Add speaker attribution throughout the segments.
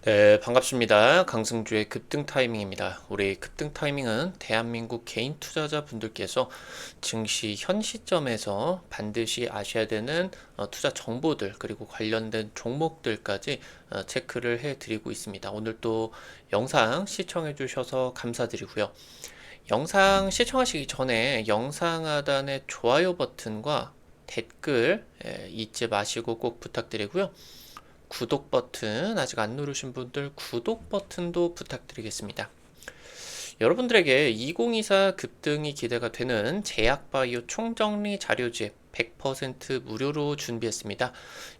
Speaker 1: 네, 반갑습니다. 강승주의 급등 타이밍입니다. 우리 급등 타이밍은 대한민국 개인 투자자분들께서 증시 현 시점에서 반드시 아셔야 되는 투자 정보들 그리고 관련된 종목들까지 체크를 해드리고 있습니다. 오늘 또 영상 시청해 주셔서 감사드리고요. 영상 시청하시기 전에 영상 하단의 좋아요 버튼과 댓글 잊지 마시고 꼭 부탁드리고요. 구독 버튼 아직 안 누르신 분들 구독 버튼도 부탁드리겠습니다. 여러분들에게 2024 급등이 기대가 되는 제약바이오 총정리 자료집 100% 무료로 준비했습니다.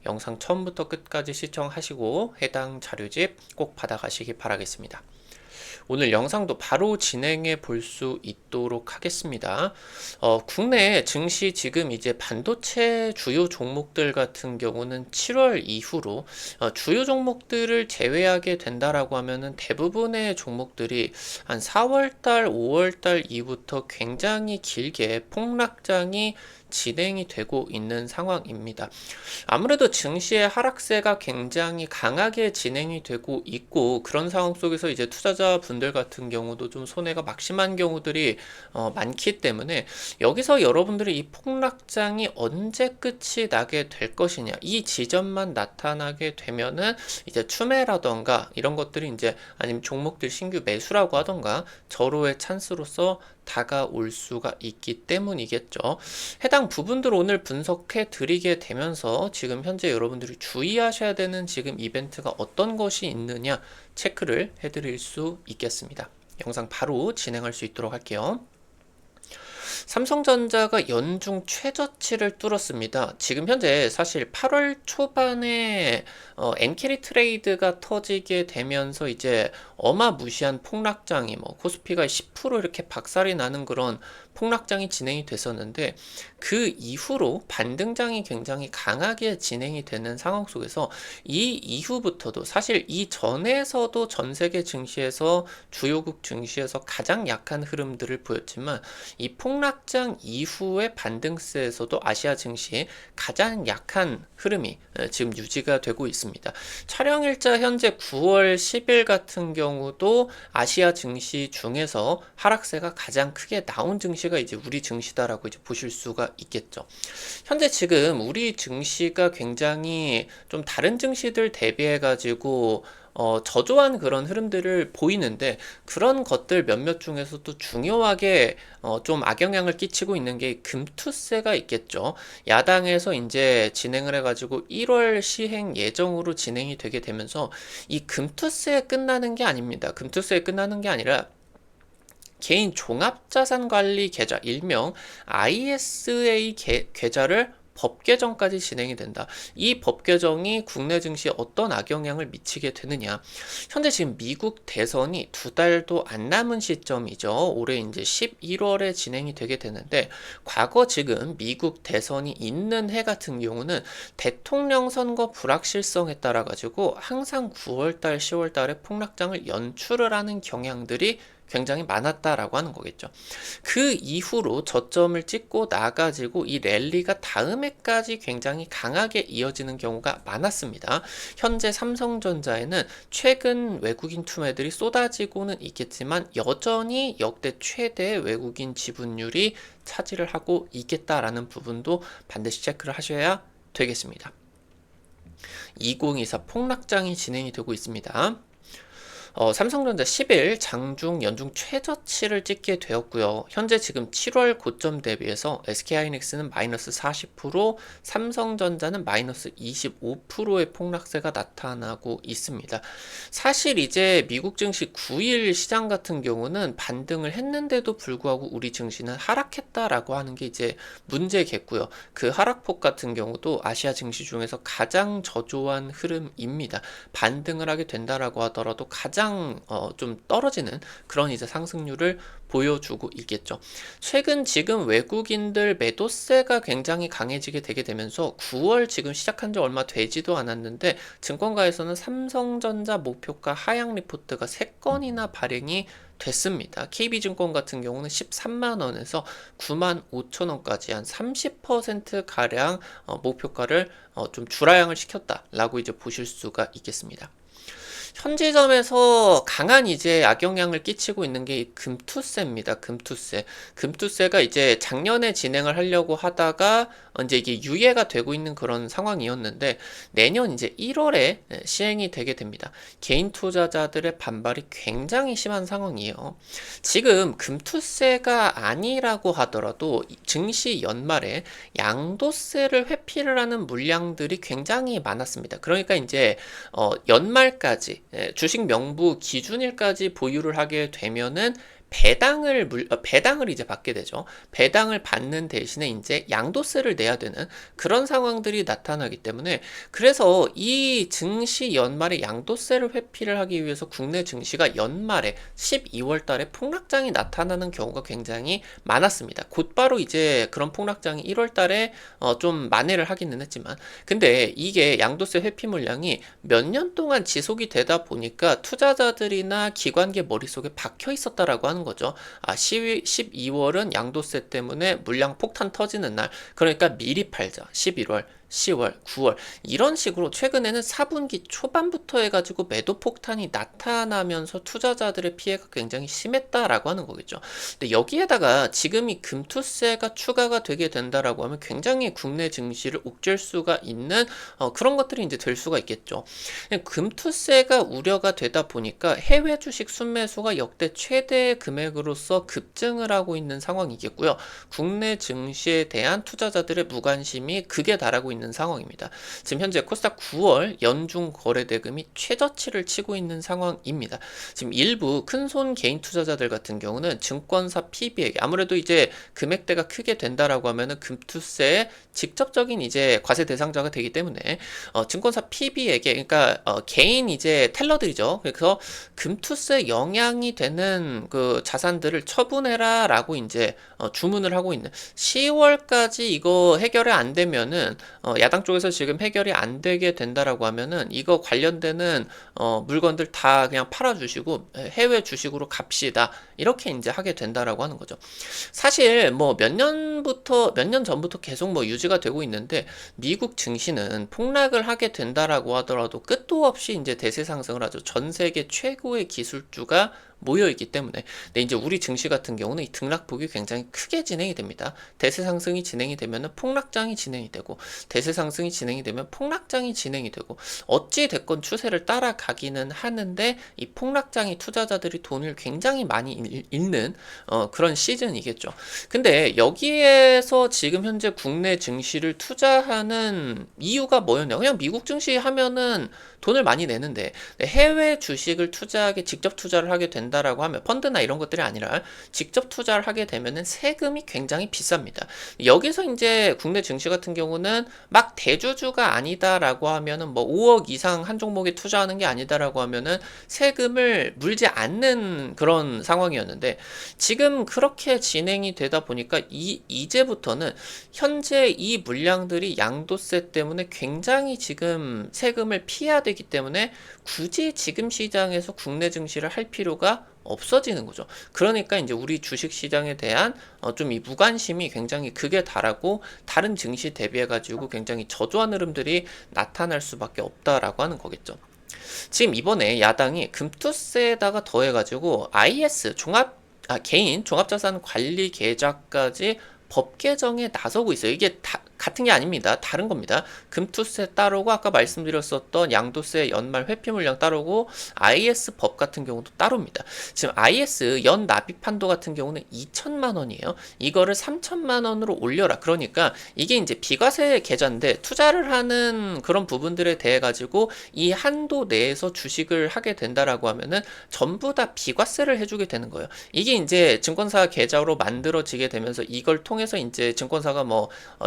Speaker 1: 영상 처음부터 끝까지 시청하시고 해당 자료집 꼭 받아가시기 바라겠습니다. 오늘 영상도 바로 진행해 볼 수 있도록 하겠습니다. 국내 증시 지금 이제 반도체 주요 종목들 같은 경우는 7월 이후로 주요 종목들을 제외하게 된다라고 하면은 대부분의 종목들이 한 4월달, 5월달 이후부터 굉장히 길게 폭락장이 진행이 되고 있는 상황입니다. 아무래도 증시의 하락세가 굉장히 강하게 진행이 되고 있고 그런 상황 속에서 이제 투자자분들 같은 경우도 좀 손해가 막심한 경우들이 많기 때문에 여기서 여러분들이 이 폭락장이 언제 끝이 나게 될 것이냐 이 지점만 나타나게 되면은 이제 추매라던가 이런 것들이 이제 아니면 종목들 신규 매수라고 하던가 절호의 찬스로서 다가올 수가 있기 때문이겠죠. 해당 부분들 오늘 분석해 드리게 되면서 지금 현재 여러분들이 주의하셔야 되는 지금 이벤트가 어떤 것이 있느냐 체크를 해 드릴 수 있겠습니다. 영상 바로 진행할 수 있도록 할게요. 삼성전자가 연중 최저치를 뚫었습니다. 지금 현재 사실 8월 초반에 엔캐리 트레이드가 터지게 되면서 이제 어마무시한 폭락장이 코스피가 10% 이렇게 박살이 나는 그런 폭락장이 진행이 됐었는데 그 이후로 반등장이 굉장히 강하게 진행이 되는 상황 속에서 이 이후부터도 사실 이 전에서도 전 세계 증시에서 주요국 증시에서 가장 약한 흐름들을 보였지만 이 폭락장 이후의 반등세에서도 아시아 증시 가장 약한 흐름이 지금 유지가 되고 있습니다. 촬영일자 현재 9월 10일 같은 경우도 아시아 증시 중에서 하락세가 가장 크게 나온 증시가 이제 우리 증시다라고 이제 보실 수가 있겠죠. 현재 지금 우리 증시가 굉장히 좀 다른 증시들 대비해 가지고 저조한 그런 흐름들을 보이는데 그런 것들 몇몇 중에서도 중요하게 좀 악영향을 끼치고 있는 게 금투세가 있겠죠. 야당에서 이제 진행을 해가지고 1월 시행 예정으로 진행이 되게 되면서 이 금투세에 끝나는 게 아닙니다. 금투세에 끝나는 게 아니라 개인 종합자산관리 계좌 일명 ISA 계좌를 법 개정까지 진행이 된다. 이 법 개정이 국내 증시에 어떤 악영향을 미치게 되느냐. 현재 지금 미국 대선이 두 달도 안 남은 시점이죠. 올해 이제 11월에 진행이 되게 되는데 과거 지금 미국 대선이 있는 해 같은 경우는 대통령 선거 불확실성에 따라 가지고 항상 9월달, 10월달에 폭락장을 연출을 하는 경향들이 굉장히 많았다라고 하는 거겠죠. 그 이후로 저점을 찍고 나가지고 이 랠리가 다음 해까지 굉장히 강하게 이어지는 경우가 많았습니다. 현재 삼성전자에는 최근 외국인 투매들이 쏟아지고는 있겠지만 여전히 역대 최대 외국인 지분율이 차지를 하고 있겠다라는 부분도 반드시 체크를 하셔야 되겠습니다. 2024 폭락장이 진행이 되고 있습니다. 삼성전자 10일 장중 연중 최저치를 찍게 되었고요. 현재 지금 7월 고점 대비해서 SK하이닉스는 마이너스 40%, 삼성전자는 마이너스 25%의 폭락세가 나타나고 있습니다. 사실 이제 미국 증시 9일 시장 같은 경우는 반등을 했는데도 불구하고 우리 증시는 하락했다라고 하는 게 이제 문제겠고요. 그 하락폭 같은 경우도 아시아 증시 중에서 가장 저조한 흐름입니다. 반등을 하게 된다라고 하더라도 가장 좀 떨어지는 그런 이제 상승률을 보여주고 있겠죠. 최근 지금 외국인들 매도세가 굉장히 강해지게 되게 되면서 9월 지금 시작한 지 얼마 되지도 않았는데 증권가에서는 삼성전자 목표가 하향 리포트가 3건이나 발행이 됐습니다. KB증권 같은 경우는 13만원에서 9만 5천원까지 한 30%가량 목표가를 좀 줄하향을 시켰다라고 이제 보실 수가 있겠습니다. 현지점에서 강한 이제 악영향을 끼치고 있는 게 이 금투세입니다. 금투세. 금투세가 이제 작년에 진행을 하려고 하다가 이제 이게 유예가 되고 있는 그런 상황이었는데 내년 이제 1월에 시행이 되게 됩니다. 개인 투자자들의 반발이 굉장히 심한 상황이에요. 지금 금투세가 아니라고 하더라도 증시 연말에 양도세를 회피를 하는 물량들이 굉장히 많았습니다. 그러니까 이제 연말까지 주식 명부 기준일까지 보유를 하게 되면은 배당을 이제 받게 되죠. 배당을 받는 대신에 이제 양도세를 내야 되는 그런 상황들이 나타나기 때문에 그래서 이 증시 연말에 양도세를 회피를 하기 위해서 국내 증시가 연말에 12월 달에 폭락장이 나타나는 경우가 굉장히 많았습니다. 곧바로 이제 그런 폭락장이 1월 달에 좀 만회를 하기는 했지만 근데 이게 양도세 회피 물량이 몇 년 동안 지속이 되다 보니까 투자자들이나 기관계 머릿속에 박혀 있었다라고 하는 거죠. 12월은 양도세 때문에 물량 폭탄 터지는 날. 그러니까 미리 팔자. 11월, 10월, 9월 이런 식으로 최근에는 4분기 초반부터 해가지고 매도 폭탄이 나타나면서 투자자들의 피해가 굉장히 심했다라고 하는 거겠죠. 근데 여기에다가 지금 이 금투세가 추가가 되게 된다라고 하면 굉장히 국내 증시를 옥죄일 수가 있는 그런 것들이 이제 될 수가 있겠죠. 금투세가 우려가 되다 보니까 해외 주식 순매수가 역대 최대 금액으로서 급증을 하고 있는 상황이겠고요. 국내 증시에 대한 투자자들의 무관심이 극에 달하고 있는 상황입니다. 지금 현재 코스닥 9월 연중 거래 대금이 최저치를 치고 있는 상황입니다. 지금 일부 큰손 개인 투자자들 같은 경우는 증권사 PB에게 아무래도 이제 금액대가 크게 된다라고 하면은 금투세의 직접적인 이제 과세 대상자가 되기 때문에 증권사 PB에게 그러니까 개인 이제 텔러들이죠. 그래서 금투세 영향이 되는 그 자산들을 처분해라라고 이제 주문을 하고 있는 10월까지 이거 해결이 안 되면은 야당 쪽에서 지금 해결이 안 되게 된다라고 하면은 이거 관련되는 물건들 다 그냥 팔아주시고 해외 주식으로 갑시다 이렇게 이제 하게 된다라고 하는 거죠. 사실 뭐 몇 년 전부터 계속 뭐 유지가 되고 있는데 미국 증시는 폭락을 하게 된다라고 하더라도 끝도 없이 이제 대세 상승을 하죠. 전 세계 최고의 기술주가 모여 있기 때문에. 근데 이제 우리 증시 같은 경우는 이 등락폭이 굉장히 크게 진행이 됩니다. 대세 상승이 진행이 되면은 폭락장이 진행이 되고 대세 상승이 진행이 되면 폭락장이 진행이 되고 어찌 됐건 추세를 따라가기는 하는데 이 폭락장이 투자자들이 돈을 굉장히 많이 잃는 그런 시즌이겠죠. 근데 여기에서 지금 현재 국내 증시를 투자하는 이유가 뭐였냐? 그냥 미국 증시 하면은 돈을 많이 내는데 해외 주식을 투자하게 직접 투자를 하게 된다라고 하면 펀드나 이런 것들이 아니라 직접 투자를 하게 되면은 세금이 굉장히 비쌉니다. 여기서 이제 국내 증시 같은 경우는 막 대주주가 아니다라고 하면은 뭐 5억 이상 한 종목에 투자하는 게 아니다라고 하면은 세금을 물지 않는 그런 상황이었는데 지금 그렇게 진행이 되다 보니까 이제부터는 현재 이 물량들이 양도세 때문에 굉장히 지금 세금을 피해야 되기 때문에 굳이 지금 시장에서 국내 증시를 할 필요가 없어지는 거죠. 그러니까 이제 우리 주식 시장에 대한 좀 이 무관심이 굉장히 극에 달하고 다른 증시 대비해 가지고 굉장히 저조한 흐름들이 나타날 수밖에 없다라고 하는 거겠죠. 지금 이번에 야당이 금투세에다가 더해 가지고 IS 개인 종합자산 관리 계좌까지 법 개정에 나서고 있어요. 이게 같은 게 아닙니다. 다른 겁니다. 금투세 따르고 아까 말씀드렸었던 양도세 연말 회피 물량 따르고 IS 법 같은 경우도 따로입니다. 지금 IS 연 납입 한도 같은 경우는 2천만 원이에요. 이거를 3천만 원으로 올려라. 그러니까 이게 이제 비과세 계좌인데 투자를 하는 그런 부분들에 대해 가지고 이 한도 내에서 주식을 하게 된다라고 하면은 전부 다 비과세를 해주게 되는 거예요. 이게 이제 증권사 계좌로 만들어지게 되면서 이걸 통해서 이제 증권사가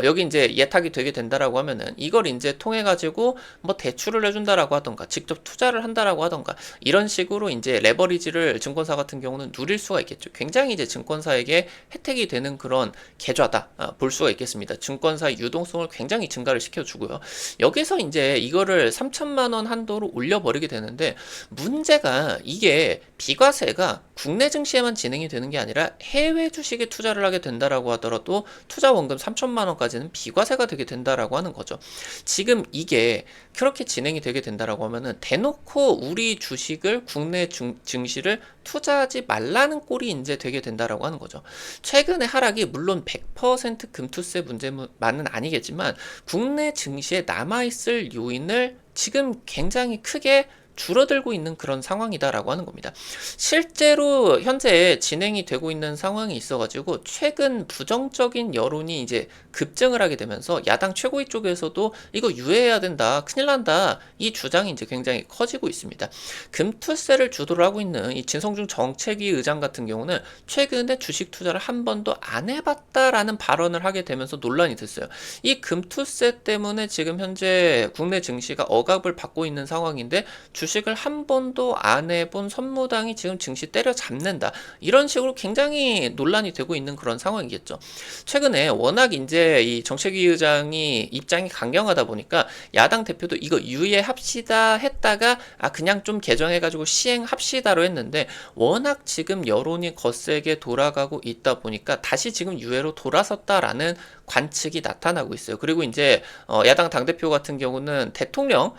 Speaker 1: 여기 이제 예탁이 되게 된다라고 하면은 이걸 이제 통해 가지고 뭐 대출을 해준다라고 하던가 직접 투자를 한다라고 하던가 이런 식으로 이제 레버리지를 증권사 같은 경우는 누릴 수가 있겠죠. 굉장히 이제 증권사에게 혜택이 되는 그런 계좌다 볼 수가 있겠습니다. 증권사의 유동성을 굉장히 증가를 시켜주고요. 여기서 이제 이거를 3천만 원 한도로 올려버리게 되는데 문제가 이게 비과세가 국내 증시에만 진행이 되는 게 아니라 해외 주식에 투자를 하게 된다라고 하더라도 투자 원금 3천만 원까지는 비과세 비과세가 되게 된다라고 하는 거죠. 지금 이게 그렇게 진행이 되게 된다라고 하면은 대놓고 우리 주식을 국내 증시를 투자하지 말라는 꼴이 이제 되게 된다라고 하는 거죠. 최근의 하락이 물론 100% 금투세 문제만은 아니겠지만 국내 증시에 남아있을 요인을 지금 굉장히 크게 줄어들고 있는 그런 상황이다라고 하는 겁니다. 실제로 현재 진행이 되고 있는 상황이 있어가지고 최근 부정적인 여론이 이제 급증을 하게 되면서 야당 최고위 쪽에서도 이거 유예해야 된다, 큰일 난다, 이 주장이 이제 굉장히 커지고 있습니다. 금투세를 주도를 하고 있는 이 진성준 정책위 의장 같은 경우는 최근에 주식 투자를 한 번도 안 해봤다라는 발언을 하게 되면서 논란이 됐어요. 이 금투세 때문에 지금 현재 국내 증시가 억압을 받고 있는 상황인데 주식을 한 번도 안 해본 선무당이 지금 증시 때려잡는다, 이런 식으로 굉장히 논란이 되고 있는 그런 상황이겠죠. 최근에 워낙 이제 이 정책위 의장이 입장이 강경하다 보니까 야당 대표도 이거 유예합시다 했다가 그냥 좀 개정해가지고 시행합시다로 했는데 워낙 지금 여론이 거세게 돌아가고 있다 보니까 다시 지금 유예로 돌아섰다라는 관측이 나타나고 있어요. 그리고 이제 야당 당대표 같은 경우는 대통령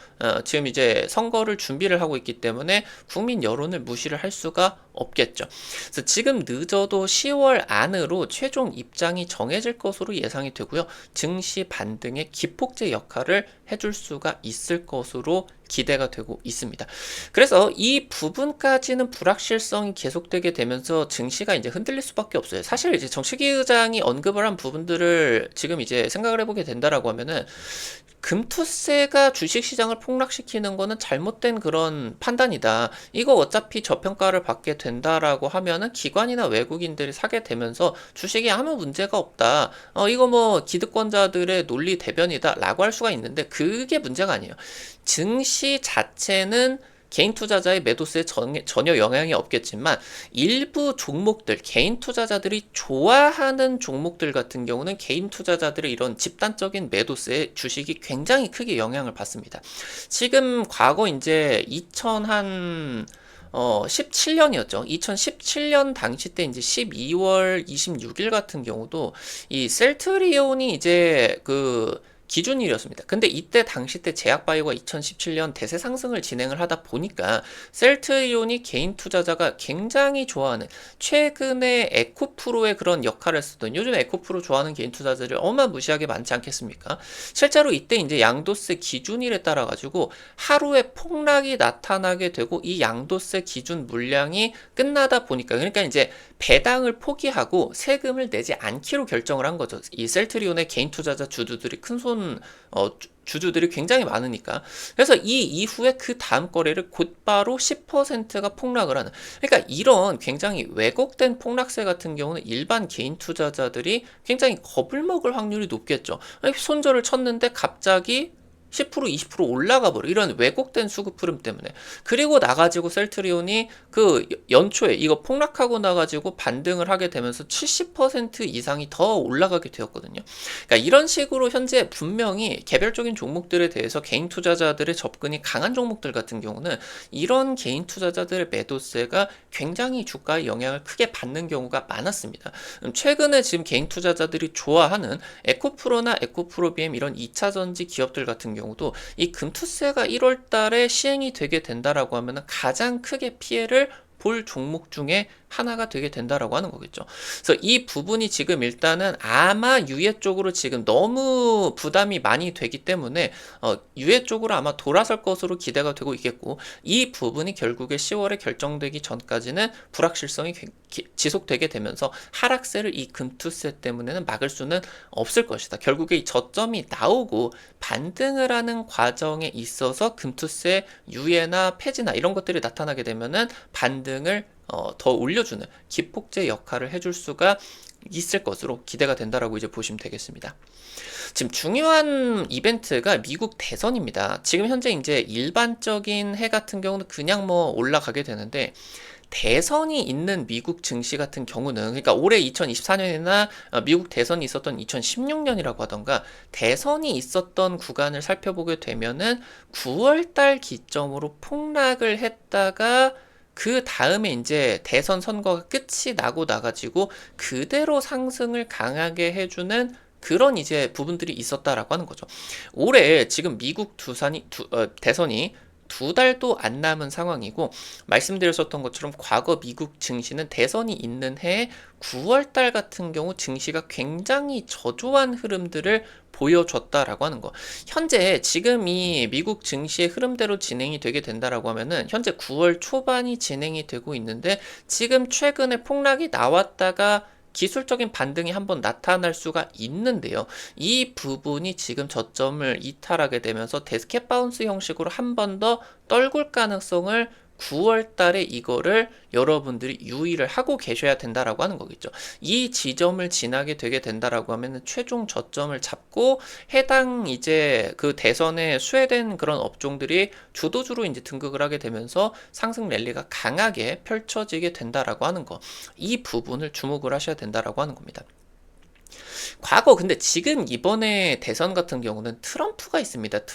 Speaker 1: 지금 이제 선거를 준비를 하고 있기 때문에 국민 여론을 무시를 할 수가 없겠죠. 그래서 지금 늦어도 10월 안으로 최종 입장이 정해질 것으로 예상이 되고요. 증시 반등의 기폭제 역할을 해줄 수가 있을 것으로 기대가 되고 있습니다. 그래서 이 부분까지는 불확실성이 계속되게 되면서 증시가 이제 흔들릴 수밖에 없어요. 사실 이제 정책위 의장이 언급을 한 부분들을 지금 이제 생각을 해보게 된다라고 하면은 금투세가 주식시장을 폭락시키는 거는 잘못된 그런 판단이다. 이거 어차피 저평가를 받게 된다라고 하면은 기관이나 외국인들이 사게 되면서 주식이 아무 문제가 없다. 이거 뭐 기득권자들의 논리 대변이다 라고 할 수가 있는데 그게 문제가 아니에요. 증시 자체는 개인 투자자의 매도세에 전혀 영향이 없겠지만 일부 종목들, 개인 투자자들이 좋아하는 종목들 같은 경우는 개인 투자자들의 이런 집단적인 매도세에 주식이 굉장히 크게 영향을 받습니다. 지금 과거 이제 17년이었죠. 2017년 당시 때 이제 12월 26일 같은 경우도 이 셀트리온이 이제 그 기준일이었습니다. 근데 이때 당시 때 제약바이오가 2017년 대세 상승을 진행을 하다 보니까 셀트리온이 개인 투자자가 굉장히 좋아하는 최근에 에코프로의 그런 역할을 쓰던, 요즘 에코프로 좋아하는 개인 투자자들이 어마무시하게 많지 않겠습니까? 실제로 이때 이제 양도세 기준일에 따라 가지고 하루에 폭락이 나타나게 되고 이 양도세 기준 물량이 끝나다 보니까, 그러니까 이제 배당을 포기하고 세금을 내지 않기로 결정을 한 거죠. 이 셀트리온의 개인 투자자 주주들이 주주들이 굉장히 많으니까. 그래서 이 이후에 그 다음 거래를 곧바로 10%가 폭락을 하는, 그러니까 이런 굉장히 왜곡된 폭락세 같은 경우는 일반 개인 투자자들이 굉장히 겁을 먹을 확률이 높겠죠. 손절을 쳤는데 갑자기 10% 20% 올라가 버려, 이런 왜곡된 수급 흐름 때문에. 그리고 나가지고 셀트리온이 그 연초에 이거 폭락하고 나가지고 반등을 하게 되면서 70% 이상이 더 올라가게 되었거든요. 그러니까 이런 식으로 현재 분명히 개별적인 종목들에 대해서 개인 투자자들의 접근이 강한 종목들 같은 경우는 이런 개인 투자자들의 매도세가 굉장히 주가에 영향을 크게 받는 경우가 많았습니다. 최근에 지금 개인 투자자들이 좋아하는 에코프로나 에코프로비엠 이런 2차전지 기업들 같은 경우도 이 금투세가 1월 달에 시행이 되게 된다라고 하면 가장 크게 피해를 볼 종목 중에 하나가 되게 된다라고 하는 거겠죠. 그래서 이 부분이 지금 일단은 아마 유예 쪽으로 지금 너무 부담이 많이 되기 때문에 유예 쪽으로 아마 돌아설 것으로 기대가 되고 있겠고, 이 부분이 결국에 10월에 결정되기 전까지는 불확실성이 지속되게 되면서 하락세를 이 금투세 때문에는 막을 수는 없을 것이다. 결국에 이 저점이 나오고 반등을 하는 과정에 있어서 금투세 유예나 폐지나 이런 것들이 나타나게 되면은 반등을 더 올려주는 기폭제 역할을 해줄 수가 있을 것으로 기대가 된다라고 이제 보시면 되겠습니다. 지금 중요한 이벤트가 미국 대선입니다. 지금 현재 이제 일반적인 해 같은 경우는 그냥 뭐 올라가게 되는데, 대선이 있는 미국 증시 같은 경우는, 그러니까 올해 2024년이나 미국 대선이 있었던 2016년이라고 하던가 대선이 있었던 구간을 살펴보게 되면은 9월달 기점으로 폭락을 했다가 그 다음에 이제 대선 선거가 끝이 나고 나가지고 그대로 상승을 강하게 해주는 그런 이제 부분들이 있었다라고 하는 거죠. 올해 지금 미국 대선이 2달도 안 남은 상황이고, 말씀드렸었던 것처럼 과거 미국 증시는 대선이 있는 해 9월달 같은 경우 증시가 굉장히 저조한 흐름들을 보여줬다라고 하는 거. 현재 지금 이 미국 증시의 흐름대로 진행이 되게 된다라고 하면은 현재 9월 초반이 진행이 되고 있는데, 지금 최근에 폭락이 나왔다가 기술적인 반등이 한번 나타날 수가 있는데요. 이 부분이 지금 저점을 이탈하게 되면서 데스켓 바운스 형식으로 한 번 더 떨굴 가능성을 9월 달에 이거를 여러분들이 유의를 하고 계셔야 된다라고 하는 거겠죠. 이 지점을 지나게 되게 된다라고 하면 최종 저점을 잡고 해당 이제 그 대선에 수혜된 그런 업종들이 주도주로 이제 등극을 하게 되면서 상승 랠리가 강하게 펼쳐지게 된다라고 하는 거. 이 부분을 주목을 하셔야 된다라고 하는 겁니다. 과거 근데 지금 이번에 대선 같은 경우는 트럼프가 있습니다.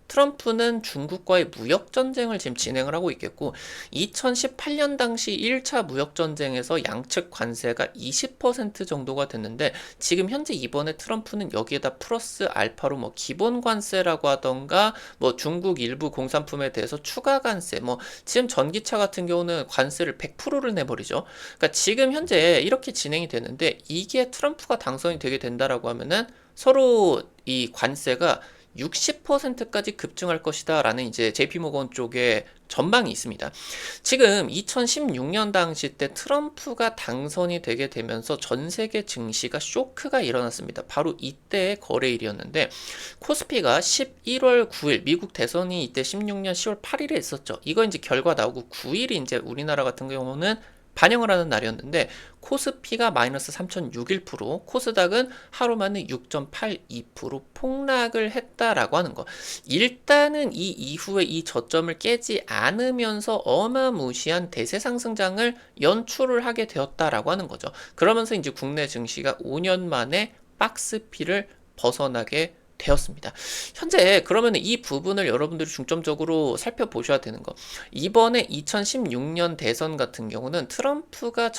Speaker 1: 트럼프는 중국과의 무역 전쟁을 지금 진행을 하고 있겠고, 2018년 당시 1차 무역 전쟁에서 양측 관세가 20% 정도가 됐는데, 지금 현재 이번에 트럼프는 여기에다 플러스 알파로 뭐 기본 관세라고 하던가 뭐 중국 일부 공산품에 대해서 추가 관세, 뭐 지금 전기차 같은 경우는 관세를 100%를 내버리죠. 그러니까 지금 현재 이렇게 진행이 되는데, 이게 트럼프가 당선이 되게 된다라고 하면은 서로 이 관세가 60%까지 급증할 것이다 라는 이제 JP모건 쪽에 전망이 있습니다. 지금 2016년 당시 때 트럼프가 당선이 되게 되면서 전 세계 증시가 쇼크가 일어났습니다. 바로 이때의 거래일이었는데, 코스피가 11월 9일, 미국 대선이 이때 16년 10월 8일에 있었죠. 이거 이제 결과 나오고 9일이 이제 우리나라 같은 경우는 반영을 하는 날이었는데, 코스피가 마이너스 3.61%, 코스닥은 하루 만에 6.82% 폭락을 했다라고 하는 거. 일단은 이 이후에 이 저점을 깨지 않으면서 어마무시한 대세 상승장을 연출을 하게 되었다라고 하는 거죠. 그러면서 이제 국내 증시가 5년 만에 박스피를 벗어나게 되었습니다. 현재 그러면 이 부분을 여러분들이 중점적으로 살펴보셔야 되는 거. 이번에 2016년 대선 같은 경우는 트럼프가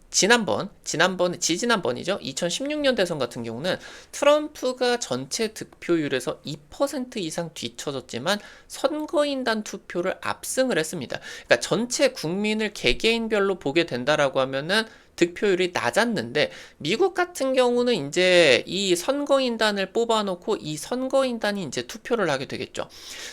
Speaker 1: 지지난번이죠. 2016년 대선 같은 경우는 트럼프가 전체 득표율에서 2% 이상 뒤쳐졌지만 선거인단 투표를 압승을 했습니다. 그러니까 전체 국민을 개개인별로 보게 된다라고 하면은 득표율이 낮았는데, 미국 같은 경우는 이제 이 선거인단을 뽑아놓고 이 선거인단이 이제 투표를 하게 되겠죠.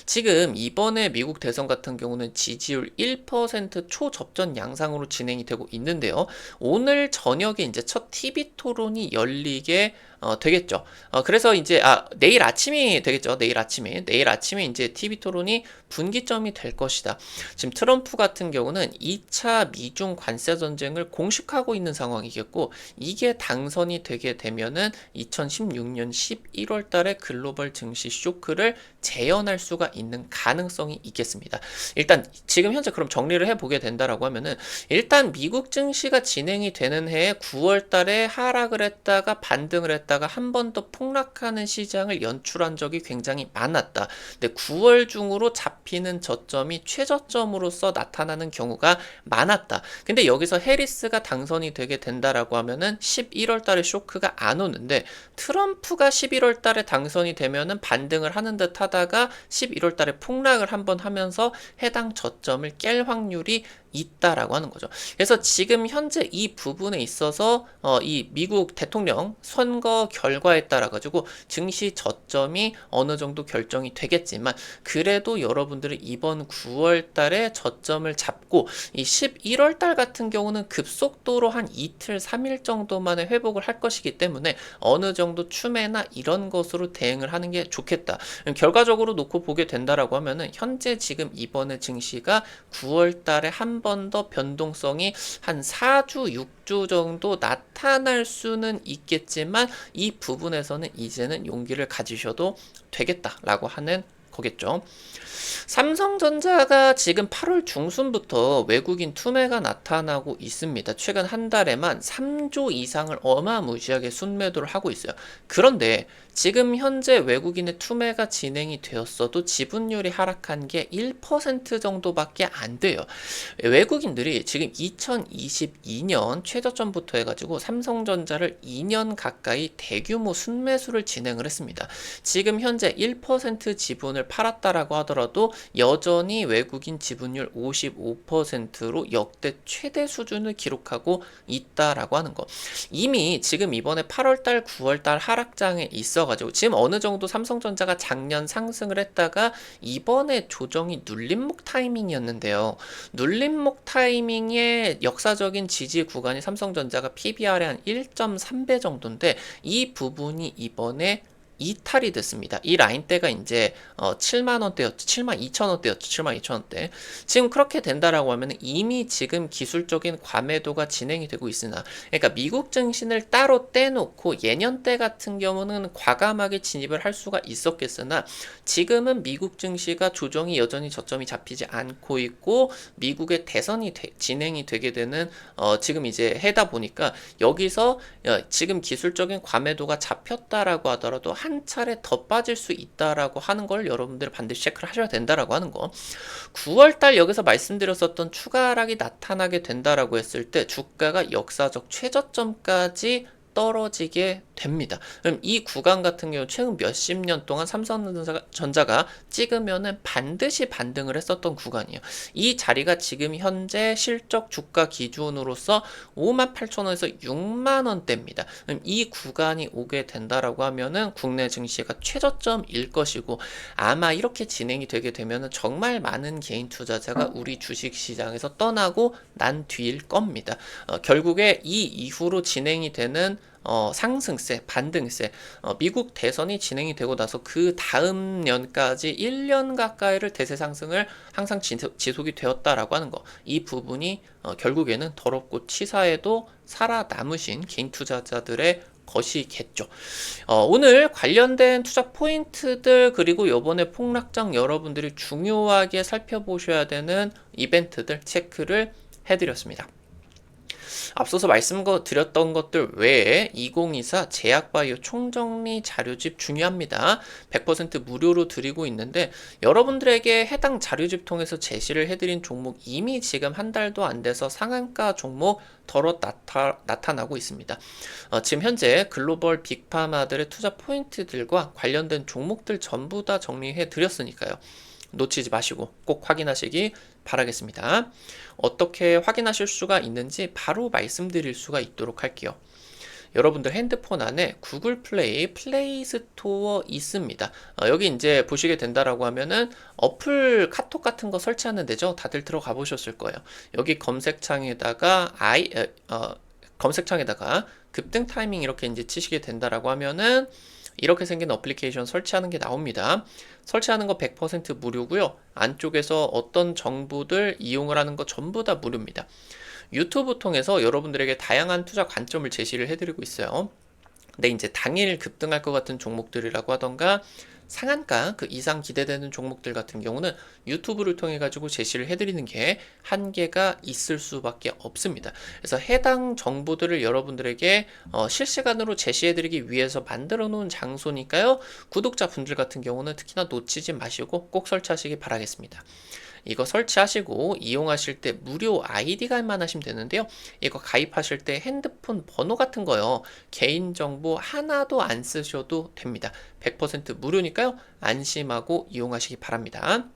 Speaker 1: 지금 이번에 미국 대선 같은 경우는 지지율 1% 초접전 양상으로 진행이 되고 있는데요. 오늘 저녁에 이제 첫 TV 토론이 열리게 되겠죠. 그래서 이제 내일 아침이 되겠죠. 내일 아침에 이제 TV 토론이 분기점이 될 것이다. 지금 트럼프 같은 경우는 2차 미중 관세 전쟁을 공식하고 있는 상황이겠고, 이게 당선이 되게 되면은 2016년 11월 달에 글로벌 증시 쇼크를 재현할 수가 있는 가능성이 있겠습니다. 일단 지금 현재 그럼 정리를 해보게 된다라고 하면은, 일단 미국 증시가 진행이 되는 해에 9월 달에 하락을 했다가 반등을 했다가 한 번 더 폭락하는 시장을 연출한 적이 굉장히 많았다. 근데 9월 중으로 잡히는 저점이 최저점으로서 나타나는 경우가 많았다. 근데 여기서 해리스가 당선이 되게 된다라고 하면은 11월 달에 쇼크가 안 오는데, 트럼프가 11월 달에 당선이 되면은 반등을 하는 듯 하다가 11월 달에 폭락을 한번 하면서 해당 저점을 깰 확률이 있다라고 하는 거죠. 그래서 지금 현재 이 부분에 있어서 이 미국 대통령 선거 결과에 따라 가지고 증시 저점이 어느 정도 결정이 되겠지만, 그래도 여러분들은 이번 9월 달에 저점을 잡고 이 11월 달 같은 경우는 급속도로 한 이틀 3일 정도만에 회복을 할 것이기 때문에 어느 정도 추매나 이런 것으로 대응을 하는 게 좋겠다. 결과적으로 놓고 보게 된다라고 하면은 현재 지금 이번에 증시가 9월 달에 한 번 더 변동성이 한 4주, 6주 정도 나타날 수는 있겠지만, 이 부분에서는 이제는 용기를 가지셔도 되겠다라고 하는 거겠죠. 삼성전자가 지금 8월 중순부터 외국인 투매가 나타나고 있습니다. 최근 한 달에만 3조 이상을 어마무시하게 순매도를 하고 있어요. 그런데 지금 현재 외국인의 투매가 진행이 되었어도 지분율이 하락한 게 1% 정도밖에 안 돼요. 외국인들이 지금 2022년 최저점부터 해가지고 삼성전자를 2년 가까이 대규모 순매수를 진행을 했습니다. 지금 현재 1% 지분을 팔았다라고 하더라도 여전히 외국인 지분율 55%로 역대 최대 수준을 기록하고 있다라고 하는 거. 이미 지금 이번에 8월달, 9월달 하락장에 있어가지고 지금 어느 정도 삼성전자가 작년 상승을 했다가 이번에 조정이 눌림목 타이밍이었는데요. 눌림목 타이밍의 역사적인 지지 구간이 삼성전자가 PBR의 한 1.3배 정도인데 이 부분이 이번에 이탈이 됐습니다. 이 라인대가 이제 7만 원대였죠. 7만 2천 원대였죠. 7만 2천 원대. 지금 그렇게 된다라고 하면 이미 지금 기술적인 과매도가 진행이 되고 있으나, 그러니까 미국 증시를 따로 떼놓고 예년 때 같은 경우는 과감하게 진입을 할 수가 있었겠으나 지금은 미국 증시가 조정이 여전히 저점이 잡히지 않고 있고 미국의 대선이 진행이 되게 되는 지금 이제 해다 보니까 여기서 지금 기술적인 과매도가 잡혔다라고 하더라도 한 차례 더 빠질 수 있다라고 하는 걸 여러분들 반드시 체크를 하셔야 된다라고 하는 거. 9월달 여기서 말씀드렸었던 추가 하락이 나타나게 된다라고 했을 때 주가가 역사적 최저점까지 떨어지게 됩니다. 그럼 이 구간 같은 경우 최근 몇십 년 동안 삼성전자가 찍으면은 반드시 반등을 했었던 구간이에요. 이 자리가 지금 현재 실적 주가 기준으로서 58,000원에서 6만원대입니다. 그럼 이 구간이 오게 된다라고 하면은 국내 증시가 최저점일 것이고 아마 이렇게 진행이 되게 되면은 정말 많은 개인 투자자가 우리 주식 시장에서 떠나고 난 뒤일 겁니다. 결국에 이 이후로 진행이 되는 상승세, 반등세, 미국 대선이 진행이 되고 나서 그 다음 년까지 1년 가까이를 대세 상승을 항상 지속이 되었다라고 하는 거. 이 부분이 결국에는 더럽고 치사해도 살아남으신 개인 투자자들의 것이겠죠. 오늘 관련된 투자 포인트들 그리고 요번에 폭락장 여러분들이 중요하게 살펴보셔야 되는 이벤트들 체크를 해드렸습니다. 앞서서 말씀드렸던 것들 외에 2024 제약바이오 총정리 자료집 중요합니다. 100% 무료로 드리고 있는데 여러분들에게 해당 자료집 통해서 제시를 해드린 종목 이미 지금 한 달도 안 돼서 상한가 종목 덜어 나타나고 있습니다. 지금 현재 글로벌 빅파마들의 투자 포인트들과 관련된 종목들 전부 다 정리해 드렸으니까요. 놓치지 마시고 꼭 확인하시기 바라겠습니다. 어떻게 확인하실 수가 있는지 바로 말씀드릴 수가 있도록 할게요. 여러분들 핸드폰 안에 구글 플레이 스토어 있습니다. 여기 이제 보시게 된다라고 하면은 어플 카톡 같은 거 설치하는 데죠. 다들 들어가 보셨을 거예요. 여기 검색창에다가 급등 타이밍 이렇게 이제 치시게 된다라고 하면은 이렇게 생긴 어플리케이션 설치하는 게 나옵니다. 설치하는 거 100% 무료고요. 안쪽에서 어떤 정보들 이용을 하는 거 전부 다 무료입니다. 유튜브 통해서 여러분들에게 다양한 투자 관점을 제시를 해드리고 있어요. 근데 이제 당일 급등할 것 같은 종목들이라고 하던가 상한가 그 이상 기대되는 종목들 같은 경우는 유튜브를 통해 가지고 제시를 해드리는 게 한계가 있을 수밖에 없습니다. 그래서 해당 정보들을 여러분들에게 실시간으로 제시해드리기 위해서 만들어 놓은 장소니까요. 구독자분들 같은 경우는 특히나 놓치지 마시고 꼭 설치하시기 바라겠습니다. 이거 설치하시고 이용하실 때 무료 아이디 가입만 하시면 되는데요. 이거 가입하실 때 핸드폰 번호 같은 거요. 개인정보 하나도 안 쓰셔도 됩니다. 100% 무료니까요. 안심하고 이용하시기 바랍니다.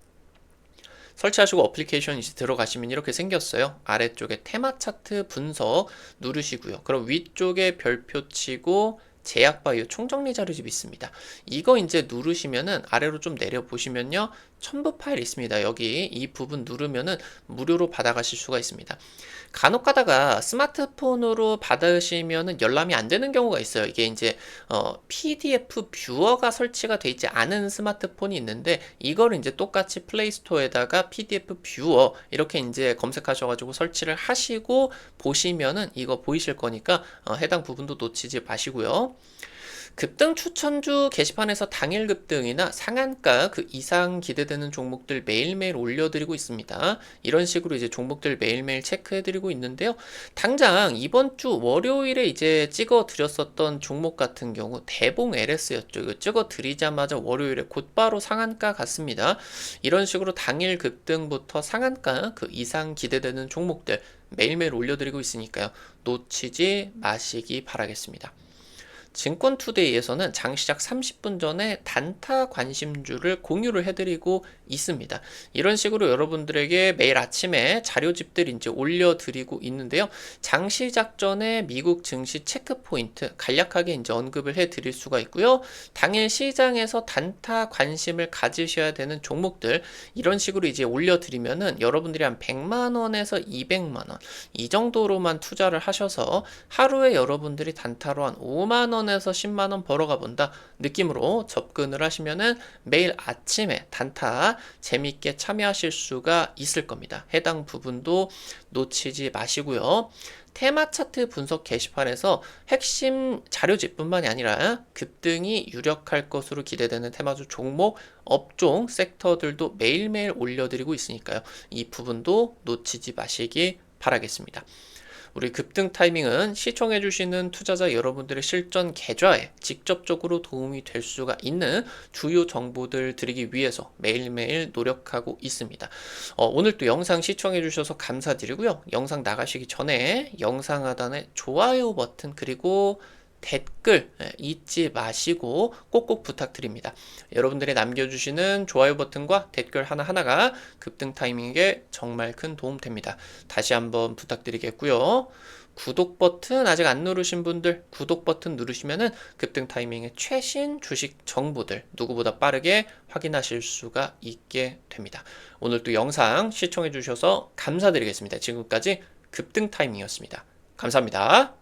Speaker 1: 설치하시고 어플리케이션 이제 들어가시면 이렇게 생겼어요. 아래쪽에 테마 차트 분석 누르시고요. 그럼 위쪽에 별표 치고 제약바이오 총정리 자료집이 있습니다. 이거 이제 누르시면은 아래로 좀 내려 보시면요. 첨부 파일 있습니다. 여기 이 부분 누르면은 무료로 받아가실 수가 있습니다. 간혹 가다가 스마트폰으로 받으시면은 열람이 안 되는 경우가 있어요. 이게 이제 PDF 뷰어가 설치가 되어 있지 않은 스마트폰이 있는데 이거를 이제 똑같이 플레이스토어에다가 PDF 뷰어 이렇게 이제 검색하셔가지고 설치를 하시고 보시면은 이거 보이실 거니까 해당 부분도 놓치지 마시고요. 급등 추천주 게시판에서 당일 급등이나 상한가 그 이상 기대되는 종목들 매일매일 올려드리고 있습니다. 이런 식으로 이제 종목들 매일매일 체크해드리고 있는데요. 당장 이번 주 월요일에 이제 찍어드렸었던 종목 같은 경우 대봉 LS였죠. 이거 찍어드리자마자 월요일에 곧바로 상한가 갔습니다. 이런 식으로 당일 급등부터 상한가 그 이상 기대되는 종목들 매일매일 올려드리고 있으니까요. 놓치지 마시기 바라겠습니다. 증권투데이에서는 장 시작 30분 전에 단타 관심주를 공유를 해드리고 있습니다. 이런 식으로 여러분들에게 매일 아침에 자료집들 이제 올려드리고 있는데요. 장 시작 전에 미국 증시 체크포인트 간략하게 이제 언급을 해드릴 수가 있고요. 당일 시장에서 단타 관심을 가지셔야 되는 종목들 이런 식으로 이제 올려드리면은 여러분들이 한 100만원에서 200만원 이 정도로만 투자를 하셔서 하루에 여러분들이 단타로 한 5만원 에서 10만원 벌어가 본다 느낌으로 접근을 하시면은 매일 아침에 단타 재밌게 참여하실 수가 있을 겁니다. 해당 부분도 놓치지 마시고요. 테마 차트 분석 게시판에서 핵심 자료집뿐만이 아니라 급등이 유력할 것으로 기대되는 테마주 종목, 업종, 섹터들도 매일매일 올려드리고 있으니까요. 이 부분도 놓치지 마시기 바라겠습니다. 우리 급등 타이밍은 시청해주시는 투자자 여러분들의 실전 계좌에 직접적으로 도움이 될 수가 있는 주요 정보들 드리기 위해서 매일매일 노력하고 있습니다. 오늘 또 영상 시청해주셔서 감사드리고요. 영상 나가시기 전에 영상 하단에 좋아요 버튼 그리고 댓글 잊지 마시고 꼭꼭 부탁드립니다. 여러분들이 남겨주시는 좋아요 버튼과 댓글 하나하나가 급등 타이밍에 정말 큰 도움 됩니다. 다시 한번 부탁드리겠고요. 구독 버튼 아직 안 누르신 분들 구독 버튼 누르시면은 급등 타이밍의 최신 주식 정보들 누구보다 빠르게 확인하실 수가 있게 됩니다. 오늘 또 영상 시청해 주셔서 감사드리겠습니다. 지금까지 급등 타이밍이었습니다. 감사합니다.